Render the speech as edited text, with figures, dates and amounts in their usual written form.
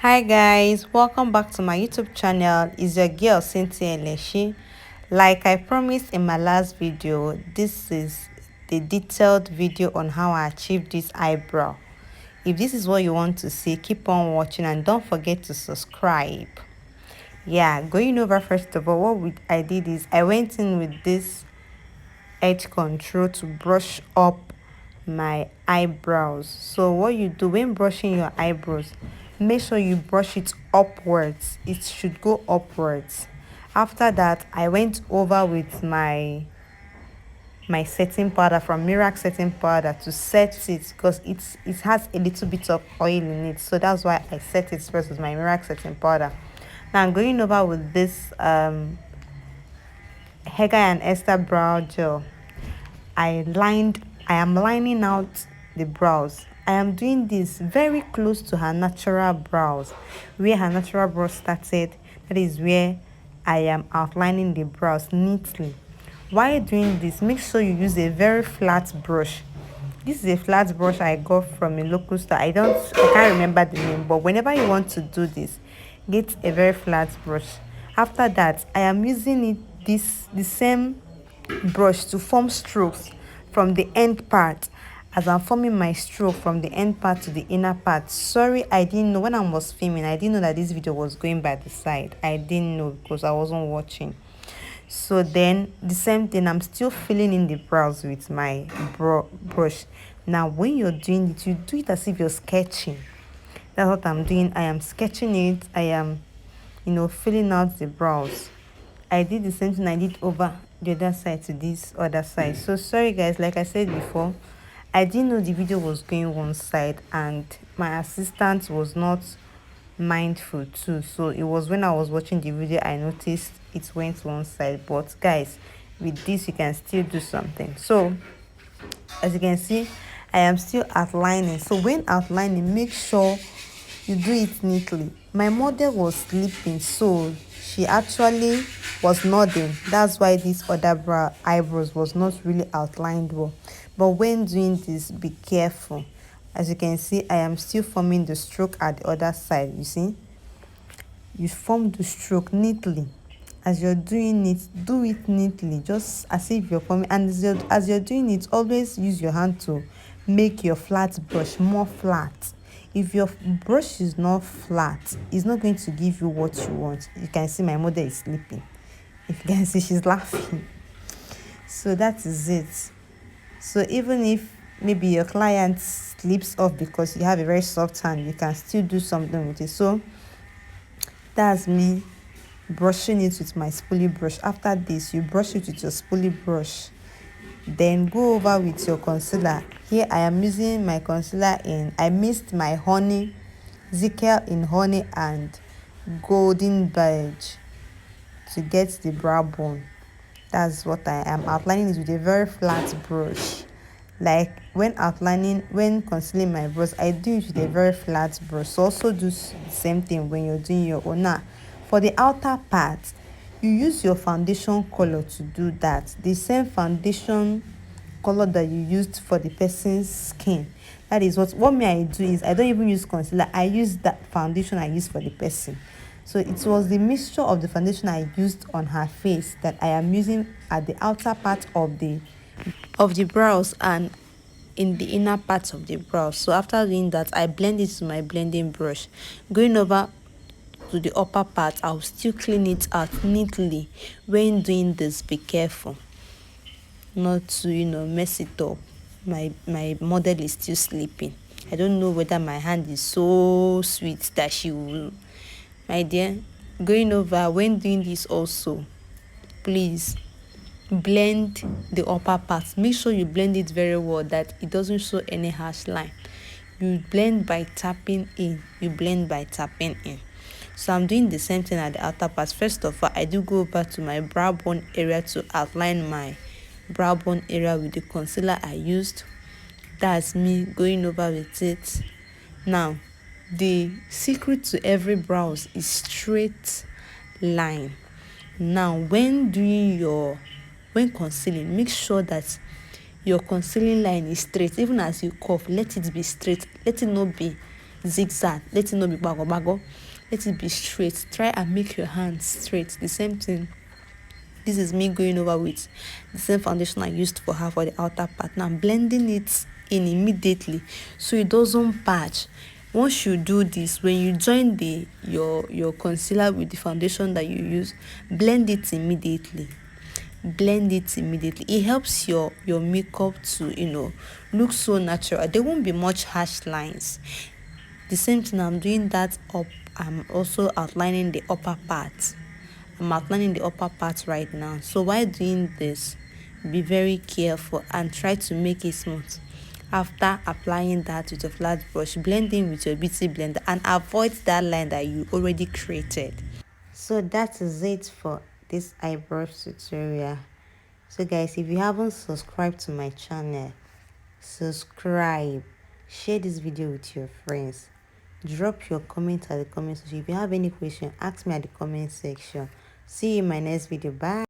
Hi guys, welcome back to my YouTube channel. It's your girl Cynthia Leshi. Like I promised in my last video, this is the detailed video on how I achieved this eyebrow. If this is what you want to see, keep on watching and don't forget to subscribe. Yeah, going over, first of all, I did is I went in with this edge control to brush up my eyebrows. So what you do when brushing your eyebrows, make sure you brush it upwards. It should go upwards. After that, I went over with my setting powder from Mirac setting powder to set it, because it has a little bit of oil in it, so that's why I set it first with my Mirac setting powder. Now I'm going over with this Hega and Esther brow gel. I am lining out the brows. I am doing this very close to her natural brows, where her natural brows started. That is where I am outlining the brows neatly. While doing this, make sure you use a very flat brush. This is a flat brush I got from a local store. I can't remember the name, but whenever you want to do this, get a very flat brush. After that, I am using the same brush to form strokes from the end part, as I'm forming my stroke from the end part to the inner part. Sorry, I didn't know when I was filming. I didn't know that this video was going by the side. I didn't know because I wasn't watching. So then the same thing, I'm still filling in the brows with my brush. Now when you're doing it, you do it as if you're sketching. That's what I'm doing. I am sketching it. I am filling out the brows. I did the same thing I did over the other side to this other side. So sorry guys, like I said before, I didn't know the video was going one side and my assistant was not mindful too. So it was when I was watching the video I noticed it went one side. But guys, with this you can still do something. So as you can see, I am still outlining. So when outlining, make sure you do it neatly. My model was sleeping, so she actually was nodding. That's why this other eyebrows was not really outlined well. But when doing this, be careful. As you can see, I am still forming the stroke at the other side. You see, you form the stroke neatly. As you're doing it, do it neatly, just as if you're forming. And as you're doing it, always use your hand to make your flat brush more flat. If your brush is not flat, it's not going to give you what you want. You can see my mother is sleeping. If you can see, she's laughing. So that is it. So even if maybe your client slips off because you have a very soft hand, you can still do something with it. So that's me brushing it with my spoolie brush. After this, you brush it with your spoolie brush, then go over with your concealer. Here I am using my concealer I mixed my honey, Zickel in honey and golden beige to get the brow bone. That's what I am outlining it with a very flat brush. Like when concealing my brows, I do it with a very flat brush. So also do the same thing when you're doing your own. Now for the outer part, you use your foundation color to do that, the same foundation color that you used for the person's skin. That is what me I do is I don't even use concealer. I use that foundation I used for the person. So it was the mixture of the foundation I used on her face that I am using at the outer part of the brows and in the inner part of the brows. So after doing that, I blend it to my blending brush. Going over to the upper part, I'll still clean it out neatly. When doing this, be careful not to mess it up. My model is still sleeping. I don't know whether my hand is so sweet that she will. My dear, going over, when doing this also, please blend the upper part. Make sure you blend it very well, that it doesn't show any harsh line. You blend by tapping in. So I'm doing the same thing at the outer part. First of all, I do go over to my brow bone area to outline my brow bone area with the concealer I used. That's me going over with it. Now the secret to every brows is straight line. Now when concealing, make sure that your concealing line is straight. Even as you cough, let it be straight. Let it not be zigzag. Let it not be bago bago. Let it be straight. Try and make your hands straight. The same thing. This is me going over with the same foundation I used for her for the outer part. Now I'm blending it in immediately so it doesn't patch. Once you do this, when you join your concealer with the foundation that you use, blend it immediately. Blend it immediately. It helps your makeup to look so natural. There won't be much harsh lines. The same thing, I'm doing that up. I'm also outlining the upper part. I'm outlining the upper part right now. So while doing this, be very careful and try to make it smooth. After applying that with a flat brush, blend in with your beauty blender and avoid that line that you already created. So that is it for this eyebrow tutorial. So guys, if you haven't subscribed to my channel, subscribe, share this video with your friends, drop your comment at the comment section. If you have any question, ask me at the comment section. See you in my next video. Bye.